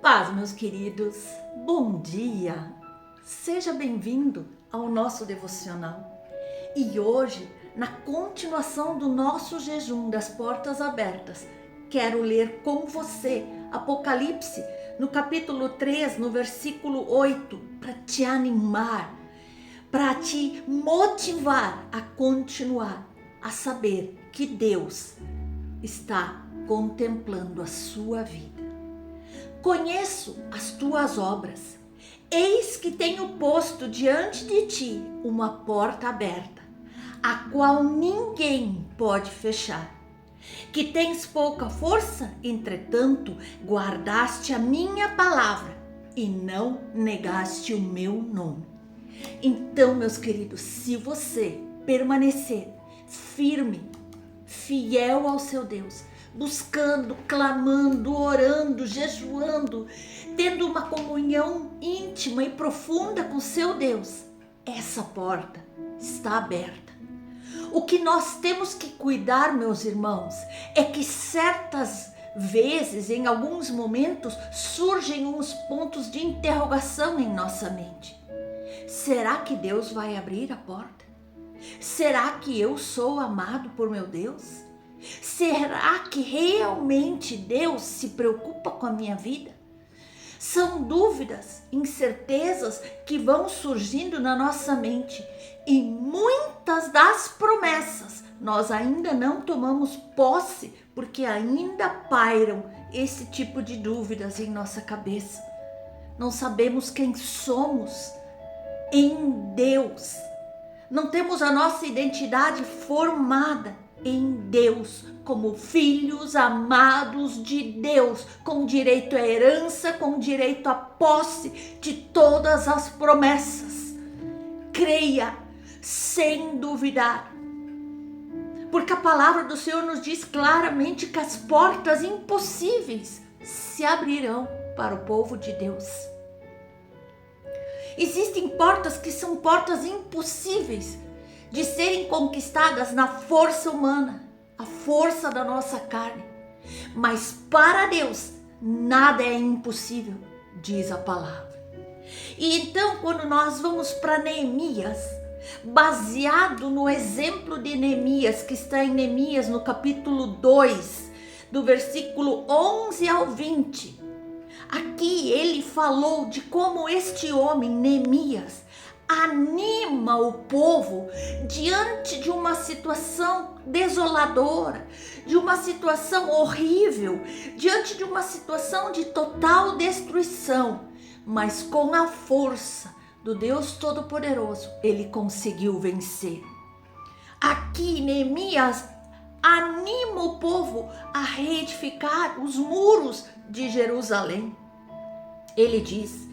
Paz, meus queridos, bom dia! Seja bem-vindo ao nosso devocional. E hoje, na continuação do nosso jejum das portas abertas, quero ler com você Apocalipse, no capítulo 3, no versículo 8, para te animar, para te motivar a continuar, a saber que Deus está contemplando a sua vida. Conheço as tuas obras, eis que tenho posto diante de ti uma porta aberta, a qual ninguém pode fechar. Que tens pouca força, entretanto, guardaste a minha palavra e não negaste o meu nome. Então, meus queridos, se você permanecer firme, fiel ao seu Deus, buscando, clamando, orando, jejuando, tendo uma comunhão íntima e profunda com seu Deus, essa porta está aberta. O que nós temos que cuidar, meus irmãos, é que certas vezes, em alguns momentos, surgem uns pontos de interrogação em nossa mente. Será que Deus vai abrir a porta? Será que eu sou amado por meu Deus? Será que realmente Deus se preocupa com a minha vida? São dúvidas, incertezas que vão surgindo na nossa mente e muitas das promessas nós ainda não tomamos posse porque ainda pairam esse tipo de dúvidas em nossa cabeça. Não sabemos quem somos em Deus. Não temos a nossa identidade formada em Deus, como filhos amados de Deus, com direito à herança, com direito à posse de todas as promessas. Creia sem duvidar, porque a palavra do Senhor nos diz claramente que as portas impossíveis se abrirão para o povo de Deus. Existem portas que são portas impossíveis de serem conquistadas na força humana, a força da nossa carne. Mas para Deus, nada é impossível, diz a palavra. E então, quando nós vamos para Neemias, baseado no exemplo de Neemias, que está em Neemias no capítulo 2, do versículo 11 ao 20, aqui ele falou de como este homem, Neemias, anima o povo diante de uma situação desoladora, de uma situação horrível, diante de uma situação de total destruição, mas com a força do Deus Todo-Poderoso, ele conseguiu vencer. Aqui Neemias anima o povo a reedificar os muros de Jerusalém. Ele diz: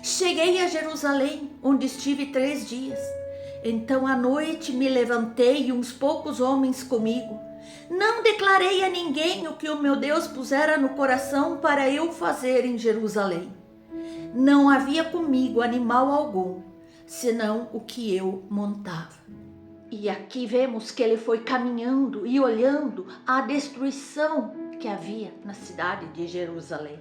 cheguei a Jerusalém, onde estive 3 dias. Então à noite me levantei e uns poucos homens comigo. Não declarei a ninguém o que o meu Deus pusera no coração para eu fazer em Jerusalém. Não havia comigo animal algum, senão o que eu montava. E aqui vemos que ele foi caminhando e olhando a destruição que havia na cidade de Jerusalém.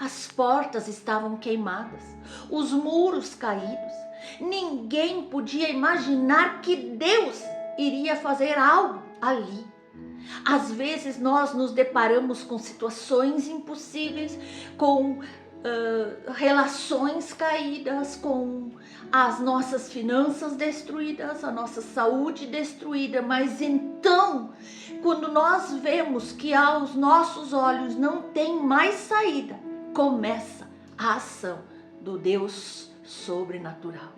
As portas estavam queimadas, os muros caídos. Ninguém podia imaginar que Deus iria fazer algo ali. Às vezes nós nos deparamos com situações impossíveis, com relações caídas, com as nossas finanças destruídas, a nossa saúde destruída, mas então, quando nós vemos que aos nossos olhos não tem mais saída, começa a ação do Deus sobrenatural.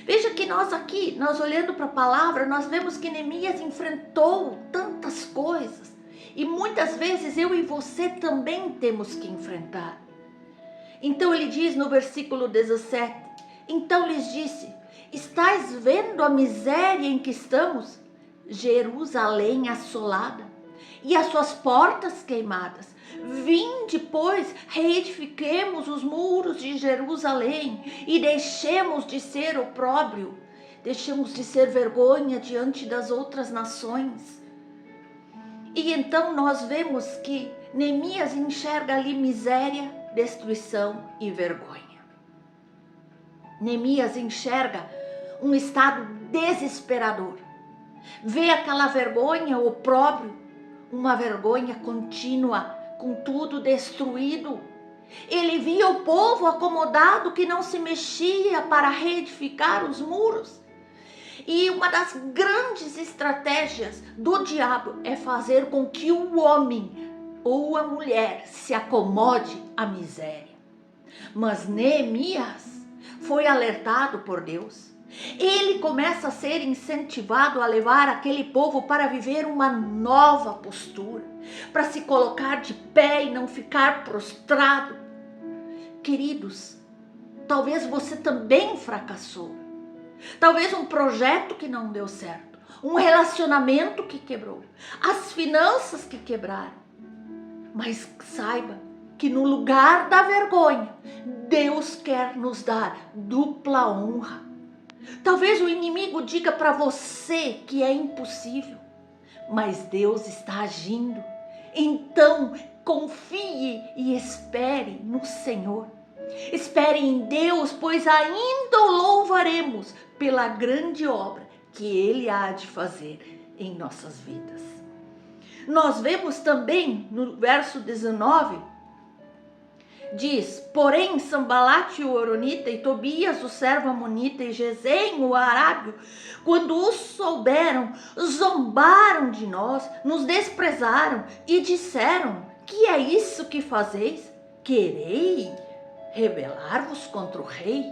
Veja que nós olhando para a palavra, nós vemos que Neemias enfrentou tantas coisas e muitas vezes eu e você também temos que enfrentar. Então ele diz no versículo 17, então lhes disse: estais vendo a miséria em que estamos? Jerusalém assolada e as suas portas queimadas. Vinde, pois, reedifiquemos os muros de Jerusalém e deixemos de ser opróbrio, deixemos de ser vergonha diante das outras nações. E então nós vemos que Neemias enxerga ali miséria, destruição e vergonha. Neemias enxerga um estado desesperador. Vê aquela vergonha, opróbrio, uma vergonha contínua, com tudo destruído. Ele via o povo acomodado que não se mexia para reedificar os muros. E uma das grandes estratégias do diabo é fazer com que o homem ou a mulher se acomode à miséria. Mas Neemias foi alertado por Deus. Ele começa a ser incentivado a levar aquele povo para viver uma nova postura, para se colocar de pé e não ficar prostrado. Queridos, talvez você também fracassou. Talvez um projeto que não deu certo, um relacionamento que quebrou, as finanças que quebraram. Mas saiba que no lugar da vergonha, Deus quer nos dar dupla honra. Talvez o inimigo diga para você que é impossível, mas Deus está agindo. Então, confie e espere no Senhor. Espere em Deus, pois ainda o louvaremos pela grande obra que Ele há de fazer em nossas vidas. Nós vemos também no verso 19, diz: porém Sambalate o Horonita e Tobias o servo amonita e Gesem o arábio, quando os souberam, zombaram de nós, nos desprezaram e disseram: que é isso que fazeis? Querei rebelar-vos contra o rei?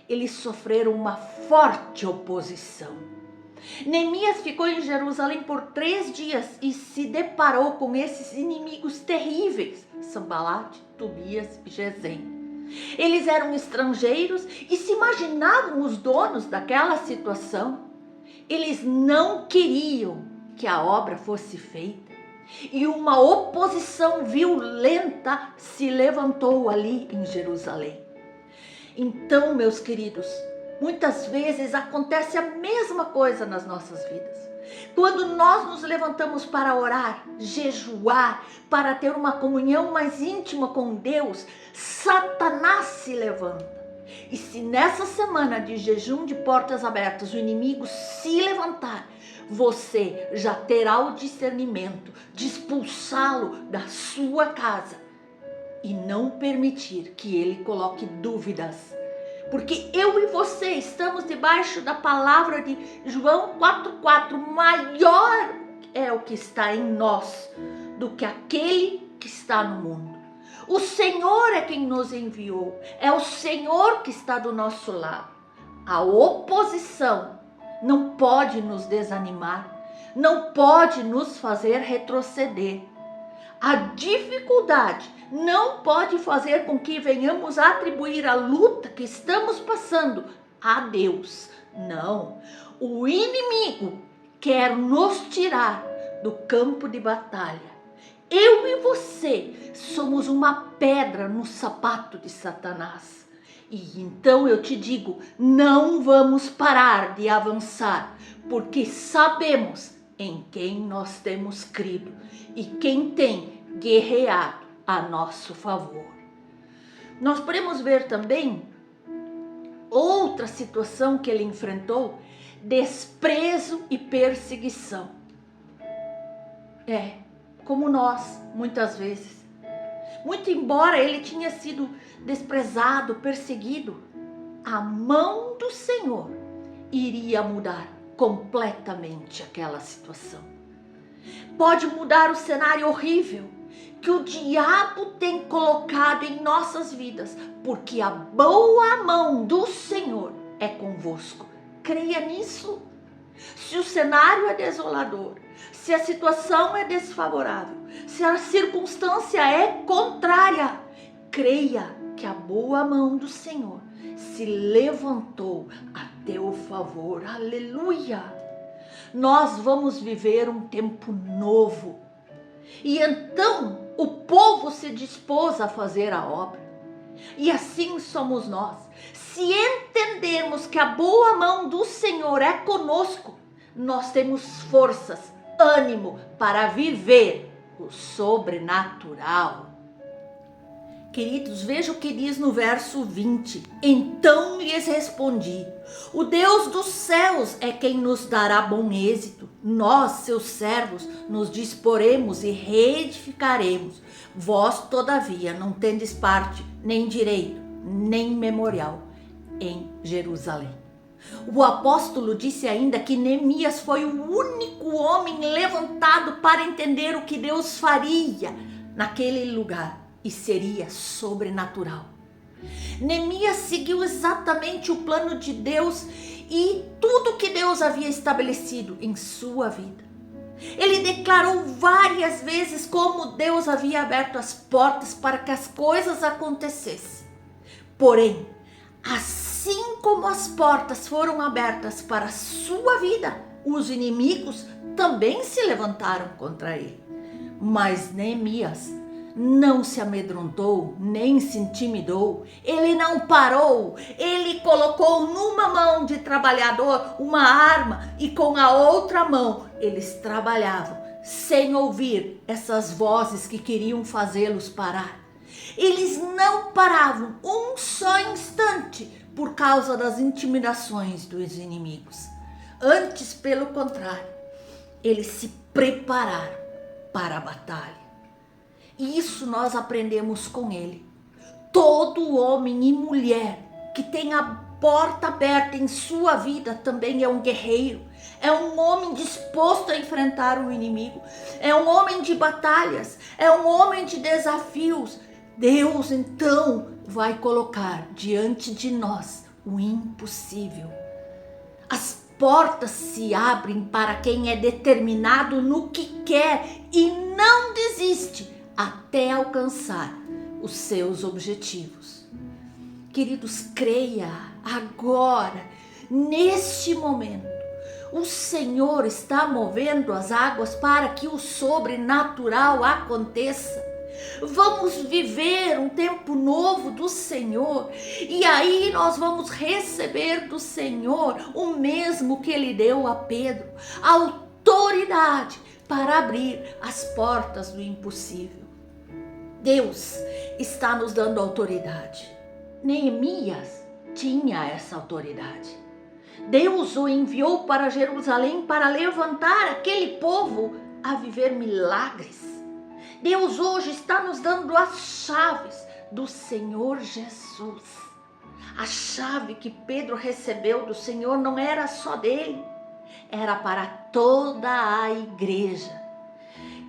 Eles sofreram uma forte oposição. Neemias ficou em Jerusalém por 3 dias e se deparou com esses inimigos terríveis, Sambalate, Tobias e Gesem. Eles eram estrangeiros e se imaginavam os donos daquela situação. Eles não queriam que a obra fosse feita. E uma oposição violenta se levantou ali em Jerusalém. Então, meus queridos, muitas vezes acontece a mesma coisa nas nossas vidas. Quando nós nos levantamos para orar, jejuar, para ter uma comunhão mais íntima com Deus, Satanás se levanta. E se nessa semana de jejum de portas abertas o inimigo se levantar, você já terá o discernimento de expulsá-lo da sua casa e não permitir que ele coloque dúvidas. Porque eu e você estamos debaixo da palavra de João 4,4. Maior é o que está em nós do que aquele que está no mundo. O Senhor é quem nos enviou. É o Senhor que está do nosso lado. A oposição não pode nos desanimar. Não pode nos fazer retroceder. A dificuldade não pode fazer com que venhamos a atribuir a luta que estamos passando a Deus. Não, o inimigo quer nos tirar do campo de batalha. Eu e você somos uma pedra no sapato de Satanás. E então eu te digo, não vamos parar de avançar, porque sabemos em quem nós temos crido e quem tem guerreado a nosso favor. Nós podemos ver também outra situação que ele enfrentou: desprezo e perseguição. Como nós, muitas vezes. Muito embora ele tinha sido desprezado, perseguido, a mão do Senhor iria mudar completamente aquela situação. Pode mudar o cenário horrível que o diabo tem colocado em nossas vidas, porque a boa mão do Senhor é convosco. Creia nisso. Se o cenário é desolador, se a situação é desfavorável, se a circunstância é contrária, creia que a boa mão do Senhor se levantou a teu favor. Aleluia! Nós vamos viver um tempo novo. E então o povo se dispôs a fazer a obra. E assim somos nós. Se entendermos que a boa mão do Senhor é conosco, nós temos forças, ânimo para viver o sobrenatural. Queridos, veja o que diz no verso 20. Então lhes respondi: o Deus dos céus é quem nos dará bom êxito. Nós, seus servos, nos disporemos e reedificaremos. Vós, todavia, não tendes parte, nem direito, nem memorial em Jerusalém. O apóstolo disse ainda que Neemias foi o único homem levantado para entender o que Deus faria naquele lugar. E seria sobrenatural. Neemias seguiu exatamente o plano de Deus e tudo que Deus havia estabelecido em sua vida. Ele declarou várias vezes como Deus havia aberto as portas para que as coisas acontecessem. Porém, assim como as portas foram abertas para a sua vida, os inimigos também se levantaram contra ele. Mas Neemias não se amedrontou, nem se intimidou, ele não parou, ele colocou numa mão de trabalhador uma arma e com a outra mão eles trabalhavam, sem ouvir essas vozes que queriam fazê-los parar. Eles não paravam um só instante por causa das intimidações dos inimigos. Antes, pelo contrário, eles se prepararam para a batalha. E isso nós aprendemos com ele. Todo homem e mulher que tem a porta aberta em sua vida também é um guerreiro. É um homem disposto a enfrentar o inimigo. É um homem de batalhas. É um homem de desafios. Deus então vai colocar diante de nós o impossível. As portas se abrem para quem é determinado no que quer e não desiste até alcançar os seus objetivos. Queridos, creia agora, neste momento, o Senhor está movendo as águas para que o sobrenatural aconteça. Vamos viver um tempo novo do Senhor e aí nós vamos receber do Senhor o mesmo que Ele deu a Pedro, a autoridade para abrir as portas do impossível. Deus está nos dando autoridade. Neemias tinha essa autoridade. Deus o enviou para Jerusalém para levantar aquele povo a viver milagres. Deus hoje está nos dando as chaves do Senhor Jesus. A chave que Pedro recebeu do Senhor não era só dele, era para toda a igreja.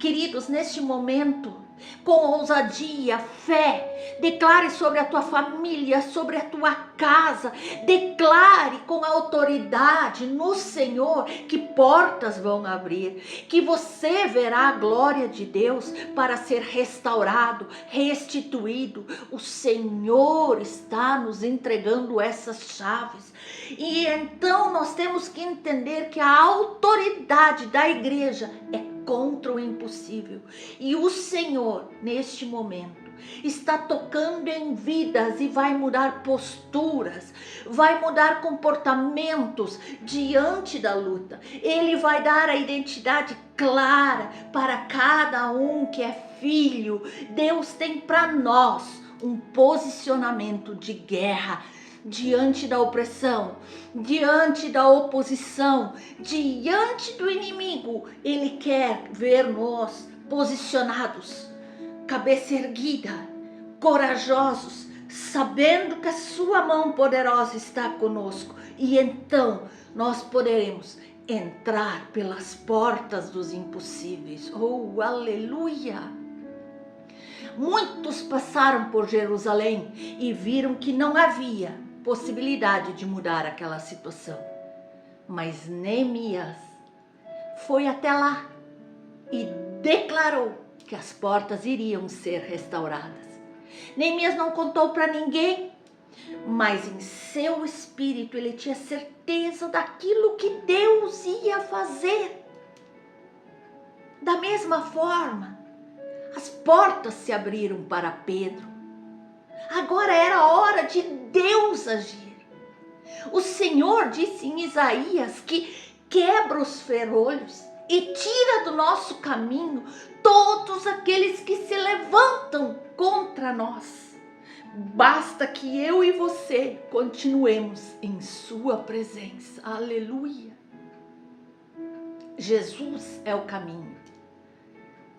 Queridos, neste momento, com ousadia, fé, declare sobre a tua família, sobre a tua casa, declare com autoridade no Senhor que portas vão abrir, que você verá a glória de Deus para ser restaurado, restituído. O Senhor está nos entregando essas chaves. E então nós temos que entender que a autoridade da igreja é contra o impossível. E o Senhor, neste momento, está tocando em vidas e vai mudar posturas, vai mudar comportamentos diante da luta. Ele vai dar a identidade clara para cada um que é filho. Deus tem para nós um posicionamento de guerra diante da opressão, diante da oposição, diante do inimigo. Ele quer ver nós posicionados, cabeça erguida, corajosos, sabendo que a sua mão poderosa está conosco. E então nós poderemos entrar pelas portas dos impossíveis. Oh, aleluia! Muitos passaram por Jerusalém e viram que não havia possibilidade de mudar aquela situação. Mas Neemias foi até lá e declarou que as portas iriam ser restauradas. Neemias não contou para ninguém, mas em seu espírito ele tinha certeza daquilo que Deus ia fazer. Da mesma forma, as portas se abriram para Pedro. Agora era a hora de Deus agir. O Senhor disse em Isaías que quebra os ferrolhos e tira do nosso caminho todos aqueles que se levantam contra nós. Basta que eu e você continuemos em sua presença. Aleluia. Jesus é o caminho.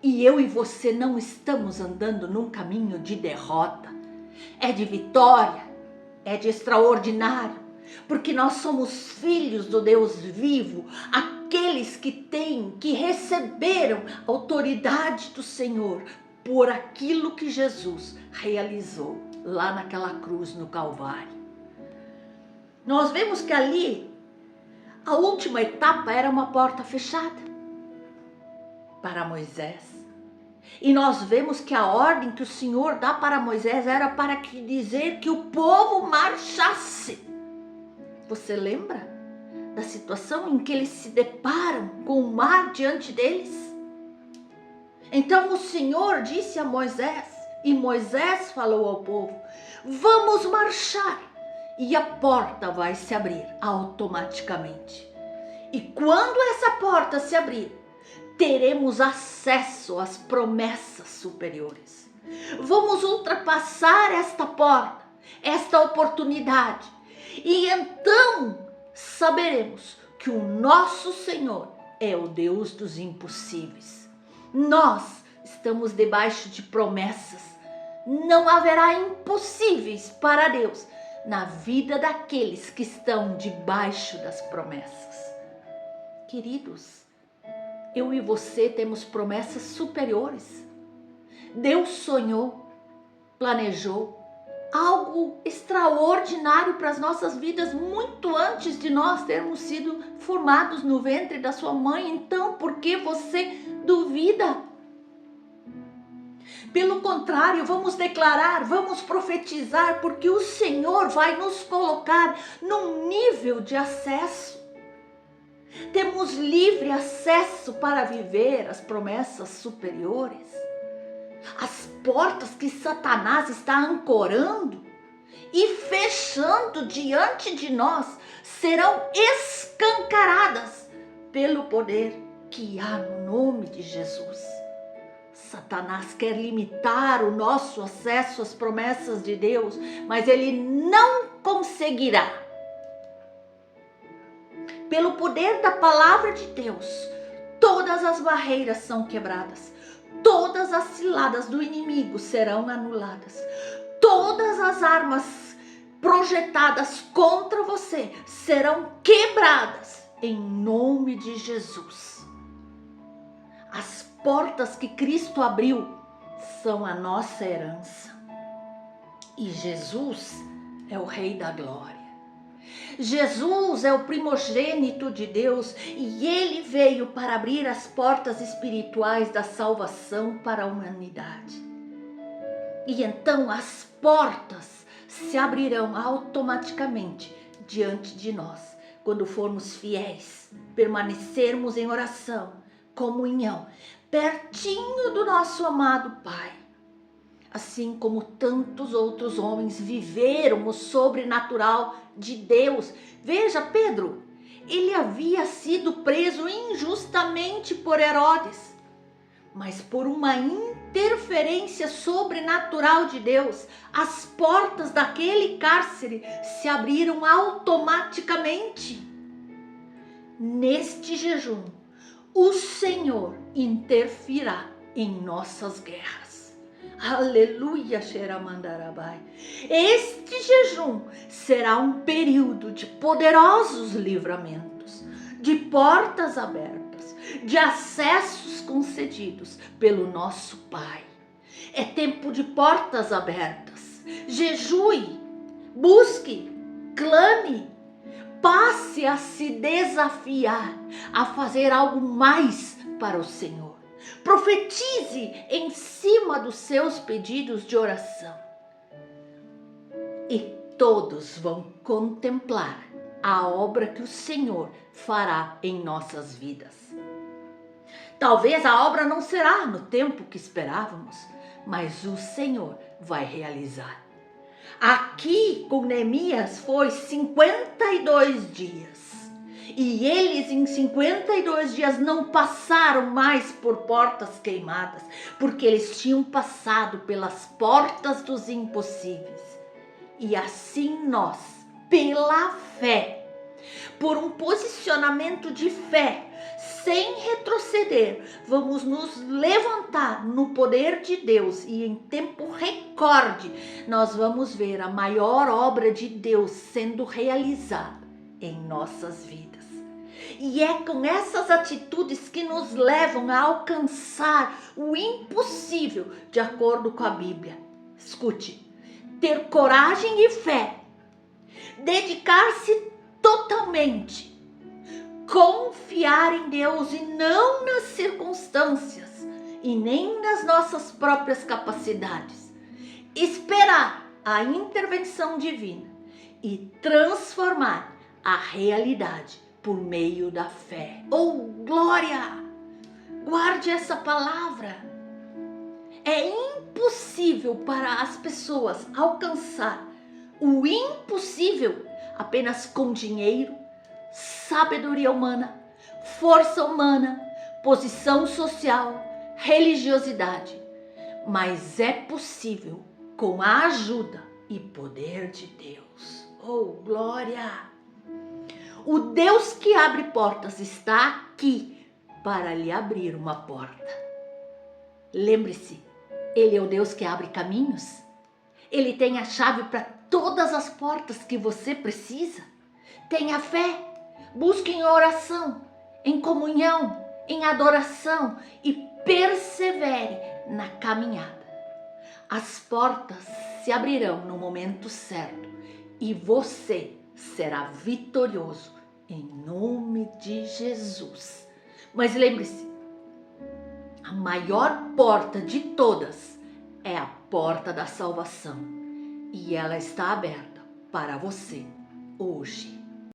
E eu e você não estamos andando num caminho de derrota. É de vitória, é de extraordinário. Porque nós somos filhos do Deus vivo, aqueles que receberam a autoridade do Senhor por aquilo que Jesus realizou lá naquela cruz no Calvário. Nós vemos que ali a última etapa era uma porta fechada para Moisés. E nós vemos que a ordem que o Senhor dá para Moisés era para dizer que o povo marchasse. Você lembra da situação em que eles se deparam com o mar diante deles? Então o Senhor disse a Moisés, e Moisés falou ao povo: vamos marchar, e a porta vai se abrir automaticamente. E quando essa porta se abrir, teremos acesso às promessas superiores. Vamos ultrapassar esta porta, esta oportunidade. E então saberemos que o nosso Senhor é o Deus dos impossíveis. Nós estamos debaixo de promessas. Não haverá impossíveis para Deus na vida daqueles que estão debaixo das promessas. Queridos, eu e você temos promessas superiores. Deus sonhou, planejou algo extraordinário para as nossas vidas muito antes de nós termos sido formados no ventre da sua mãe. Então, por que você duvida? Pelo contrário, vamos declarar, vamos profetizar, porque o Senhor vai nos colocar num nível de acesso. Temos livre acesso para viver as promessas superiores. As portas que Satanás está ancorando e fechando diante de nós serão escancaradas pelo poder que há no nome de Jesus. Satanás quer limitar o nosso acesso às promessas de Deus, mas ele não conseguirá. Pelo poder da palavra de Deus, todas as barreiras são quebradas. Todas as ciladas do inimigo serão anuladas. Todas as armas projetadas contra você serão quebradas em nome de Jesus. As portas que Cristo abriu são a nossa herança. E Jesus é o Rei da Glória. Jesus é o primogênito de Deus e ele veio para abrir as portas espirituais da salvação para a humanidade. E então as portas se abrirão automaticamente diante de nós, quando formos fiéis, permanecermos em oração, comunhão, pertinho do nosso amado Pai. Assim como tantos outros homens viveram o sobrenatural de Deus. Veja, Pedro, ele havia sido preso injustamente por Herodes, mas por uma interferência sobrenatural de Deus, as portas daquele cárcere se abriram automaticamente. Neste jejum, o Senhor intervirá em nossas guerras. Aleluia, Xeramandarabai. Este jejum será um período de poderosos livramentos, de portas abertas, de acessos concedidos pelo nosso Pai. É tempo de portas abertas. Jejue, busque, clame, passe a se desafiar a fazer algo mais para o Senhor. Profetize em cima dos seus pedidos de oração. E todos vão contemplar a obra que o Senhor fará em nossas vidas. Talvez a obra não será no tempo que esperávamos, mas o Senhor vai realizar. Aqui com Neemias foi 52 dias. E eles em 52 dias não passaram mais por portas queimadas, porque eles tinham passado pelas portas dos impossíveis. E assim nós, pela fé, por um posicionamento de fé, sem retroceder, vamos nos levantar no poder de Deus e em tempo recorde nós vamos ver a maior obra de Deus sendo realizada em nossas vidas. E é com essas atitudes que nos levam a alcançar o impossível de acordo com a Bíblia. Escute, ter coragem e fé, dedicar-se totalmente, confiar em Deus e não nas circunstâncias e nem nas nossas próprias capacidades, esperar a intervenção divina e transformar a realidade por meio da fé. Oh, glória! Guarde essa palavra. É impossível para as pessoas alcançar o impossível apenas com dinheiro, sabedoria humana, força humana, posição social, religiosidade. Mas é possível com a ajuda e poder de Deus. Oh, glória! O Deus que abre portas está aqui para lhe abrir uma porta. Lembre-se, Ele é o Deus que abre caminhos. Ele tem a chave para todas as portas que você precisa. Tenha fé, busque em oração, em comunhão, em adoração e persevere na caminhada. As portas se abrirão no momento certo e você será vitorioso em nome de Jesus. Mas lembre-se, a maior porta de todas é a porta da salvação e ela está aberta para você hoje.